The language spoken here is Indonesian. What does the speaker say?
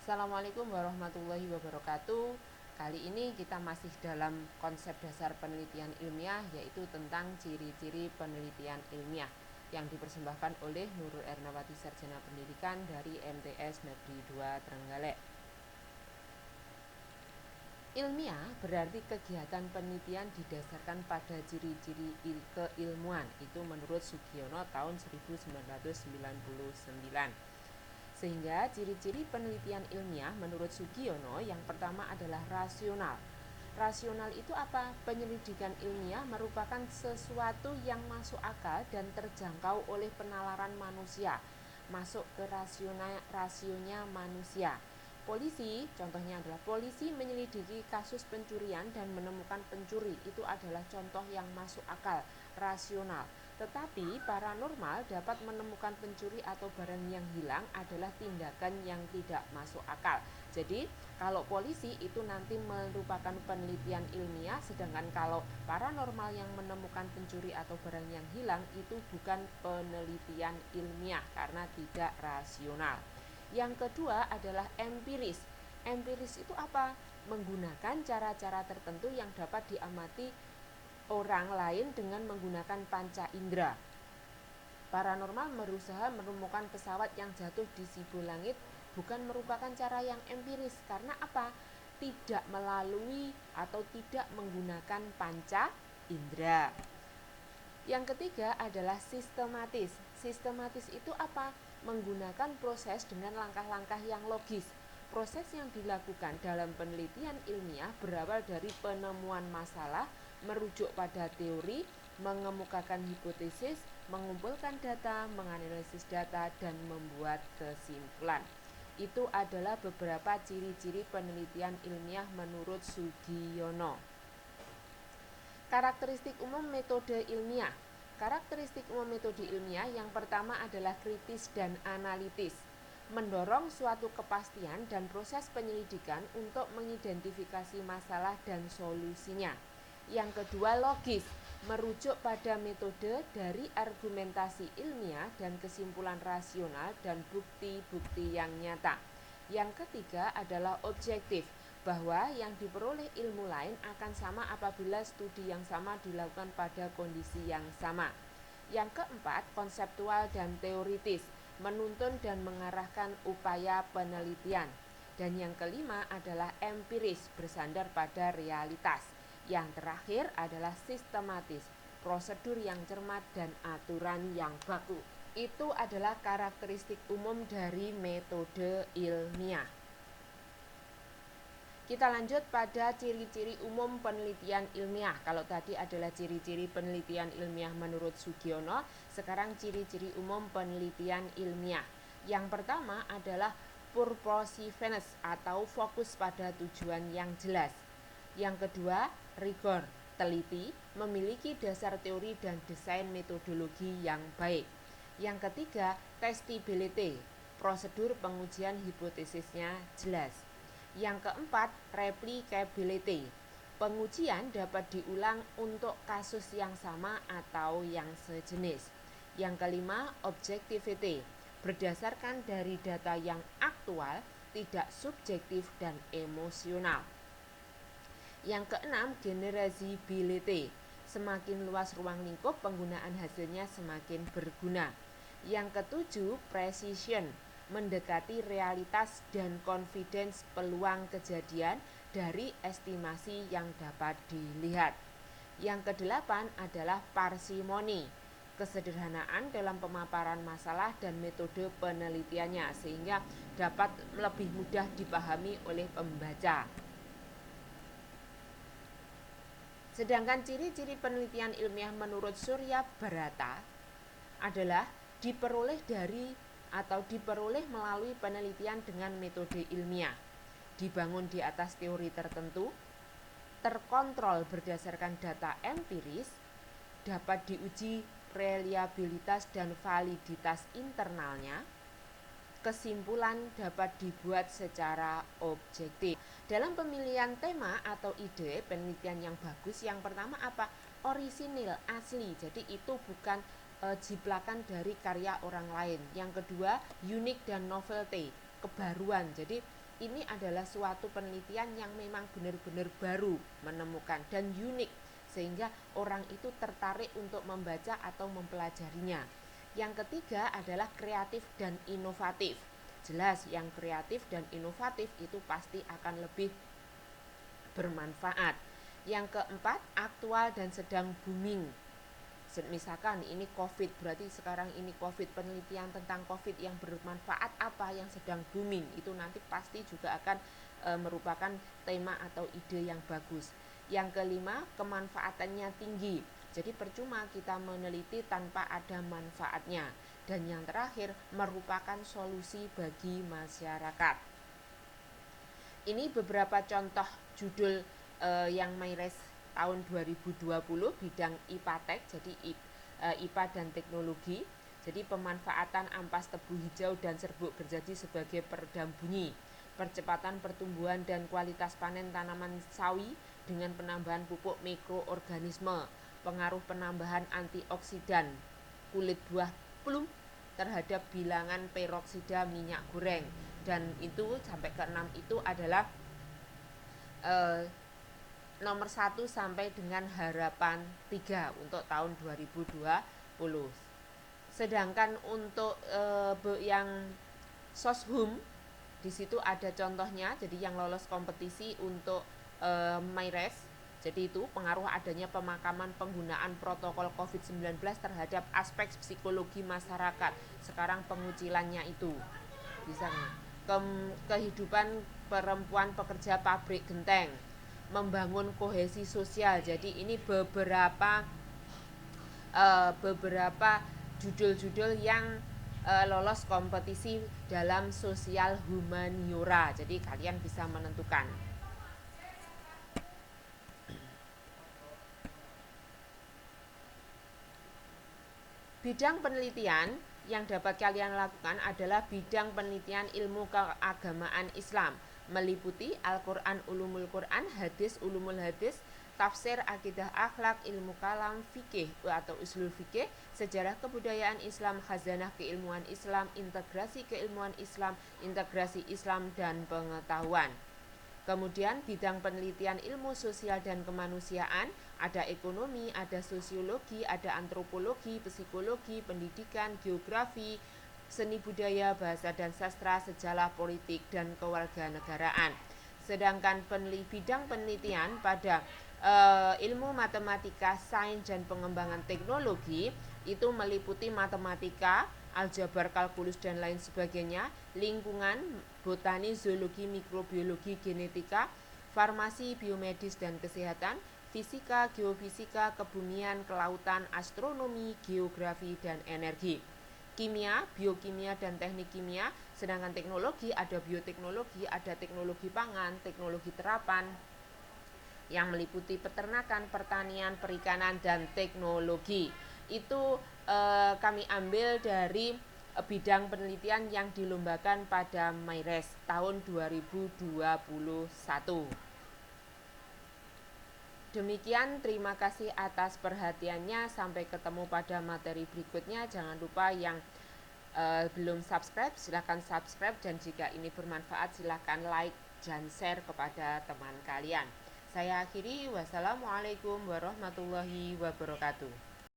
Assalamualaikum warahmatullahi wabarakatuh. Kali ini kita masih dalam konsep dasar penelitian ilmiah, yaitu tentang ciri-ciri penelitian ilmiah yang dipersembahkan oleh Nurul Ernawati Sarjana Pendidikan dari MTS Negeri 2 Trenggalek. Ilmiah berarti kegiatan penelitian didasarkan pada ciri-ciri keilmuan. Itu menurut Sugiono tahun 1999. Sehingga ciri-ciri penelitian ilmiah menurut Sugiono yang pertama adalah rasional. Rasional itu apa? Penyelidikan ilmiah merupakan sesuatu yang masuk akal dan terjangkau oleh penalaran manusia, masuk ke rasionya manusia. Polisi, contohnya adalah polisi menyelidiki kasus pencurian dan menemukan pencuri. Itu adalah contoh yang masuk akal, rasional. Tetapi paranormal dapat menemukan pencuri atau barang yang hilang adalah tindakan yang tidak masuk akal. Jadi kalau polisi itu nanti merupakan penelitian ilmiah, sedangkan kalau paranormal yang menemukan pencuri atau barang yang hilang itu bukan penelitian ilmiah karena tidak rasional. Yang kedua adalah empiris. Empiris itu apa? Menggunakan cara-cara tertentu yang dapat diamati orang lain dengan menggunakan panca indera. Paranormal berusaha menemukan pesawat yang jatuh di Sibolangit bukan merupakan cara yang empiris. Karena apa? Tidak melalui atau tidak menggunakan panca indera. Yang ketiga adalah sistematis. Sistematis itu apa? Menggunakan proses dengan langkah-langkah yang logis. Proses yang dilakukan dalam penelitian ilmiah berawal dari penemuan masalah, merujuk pada teori, mengemukakan hipotesis, mengumpulkan data, menganalisis data, dan membuat kesimpulan. Itu adalah beberapa ciri-ciri penelitian ilmiah menurut Sugiono. Karakteristik umum metode ilmiah. Karakteristik umum metode ilmiah yang pertama adalah kritis dan analitis, mendorong suatu kepastian dan proses penyelidikan untuk mengidentifikasi masalah dan solusinya. Yang kedua, logis, merujuk pada metode dari argumentasi ilmiah dan kesimpulan rasional dan bukti-bukti yang nyata. Yang ketiga adalah objektif, bahwa yang diperoleh ilmu lain akan sama apabila studi yang sama dilakukan pada kondisi yang sama. Yang keempat, konseptual dan teoritis, menuntun dan mengarahkan upaya penelitian. Dan yang kelima adalah empiris, bersandar pada realitas. Yang terakhir adalah sistematis, prosedur yang cermat dan aturan yang baku. Itu adalah karakteristik umum dari metode ilmiah. Kita lanjut pada ciri-ciri umum penelitian ilmiah. Kalau tadi adalah ciri-ciri penelitian ilmiah menurut Sugiono, sekarang ciri-ciri umum penelitian ilmiah. Yang pertama adalah purposiveness atau fokus pada tujuan yang jelas. Yang kedua, rigor, teliti, memiliki dasar teori dan desain metodologi yang baik. Yang ketiga, testability, prosedur pengujian hipotesisnya jelas. Yang keempat, replicability, pengujian dapat diulang untuk kasus yang sama atau yang sejenis. Yang kelima, objectivity, berdasarkan dari data yang aktual, tidak subjektif dan emosional. Yang keenam, generalizability, semakin luas ruang lingkup penggunaan hasilnya semakin berguna. Yang ketujuh, precision, mendekati realitas dan confidence peluang kejadian dari estimasi yang dapat dilihat. Yang kedelapan adalah parsimony, kesederhanaan dalam pemaparan masalah dan metode penelitiannya sehingga dapat lebih mudah dipahami oleh pembaca. Sedangkan ciri-ciri penelitian ilmiah menurut Surya Barata adalah diperoleh melalui penelitian dengan metode ilmiah, dibangun di atas teori tertentu, terkontrol berdasarkan data empiris, dapat diuji reliabilitas dan validitas internalnya, kesimpulan dapat dibuat secara objektif. Dalam pemilihan tema atau ide penelitian yang bagus, yang pertama apa? Orisinil, asli. Jadi itu bukan jiplakan dari karya orang lain. Yang kedua, unik dan novelty, kebaruan. Jadi ini adalah suatu penelitian yang memang benar-benar baru, menemukan dan unik, sehingga orang itu tertarik untuk membaca atau mempelajarinya. Yang ketiga adalah kreatif dan inovatif. Jelas yang kreatif dan inovatif itu pasti akan lebih bermanfaat. Yang keempat, aktual dan sedang booming. Misalkan ini COVID, berarti sekarang ini COVID, penelitian tentang COVID yang bermanfaat apa yang sedang booming, itu nanti pasti juga akan merupakan tema atau ide yang bagus. Yang kelima, kemanfaatannya tinggi. Jadi percuma kita meneliti tanpa ada manfaatnya. Dan yang terakhir, merupakan solusi bagi masyarakat. Ini beberapa contoh judul yang MyRes tahun 2020 bidang IPA-Tek, jadi IPA dan teknologi. Jadi pemanfaatan ampas tebu hijau dan serbuk gergaji sebagai peredam bunyi, percepatan pertumbuhan dan kualitas panen tanaman sawi dengan penambahan pupuk mikroorganisme, pengaruh penambahan antioksidan kulit buah plum terhadap bilangan peroksida minyak goreng. Dan itu sampai ke 6 itu adalah nomor 1 sampai dengan harapan 3 untuk tahun 2020. Sedangkan untuk yang soshum di situ ada contohnya, jadi yang lolos kompetisi untuk MyRes. Jadi itu pengaruh adanya pemakaman penggunaan protokol COVID-19 terhadap aspek psikologi masyarakat. Sekarang pengucilannya itu bisa kehidupan perempuan pekerja pabrik genteng, membangun kohesi sosial. Jadi ini beberapa judul-judul yang lolos kompetisi dalam sosial humaniora. Jadi kalian bisa menentukan. Bidang penelitian yang dapat kalian lakukan adalah bidang penelitian ilmu keagamaan Islam, meliputi Al-Quran, Ulumul Quran, Hadis, Ulumul Hadis, tafsir, akidah, akhlak, ilmu kalam, fikih atau usul fikih, sejarah kebudayaan Islam, khazanah keilmuan Islam, integrasi keilmuan Islam, integrasi Islam dan pengetahuan. Kemudian bidang penelitian ilmu sosial dan kemanusiaan, ada ekonomi, ada sosiologi, ada antropologi, psikologi, pendidikan, geografi, seni budaya, bahasa dan sastra, sejarah, politik, dan kewarganegaraan. Sedangkan bidang penelitian pada ilmu matematika, sains, dan pengembangan teknologi itu meliputi matematika, aljabar, kalkulus, dan lain sebagainya, lingkungan, botani, zoologi, mikrobiologi, genetika, farmasi, biomedis, dan kesehatan, fisika, geofisika, kebumian, kelautan, astronomi, geografi, dan energi. Kimia, biokimia, dan teknik kimia. Sedangkan teknologi ada bioteknologi, ada teknologi pangan, teknologi terapan, yang meliputi peternakan, pertanian, perikanan, dan teknologi. Itu kami ambil dari bidang penelitian yang dilombakan pada MyRes tahun 2021. Demikian, terima kasih atas perhatiannya. Sampai ketemu pada materi berikutnya. Jangan lupa yang belum subscribe, silahkan subscribe. Dan jika ini bermanfaat, silahkan like dan share kepada teman kalian. Saya akhiri, wassalamualaikum warahmatullahi wabarakatuh.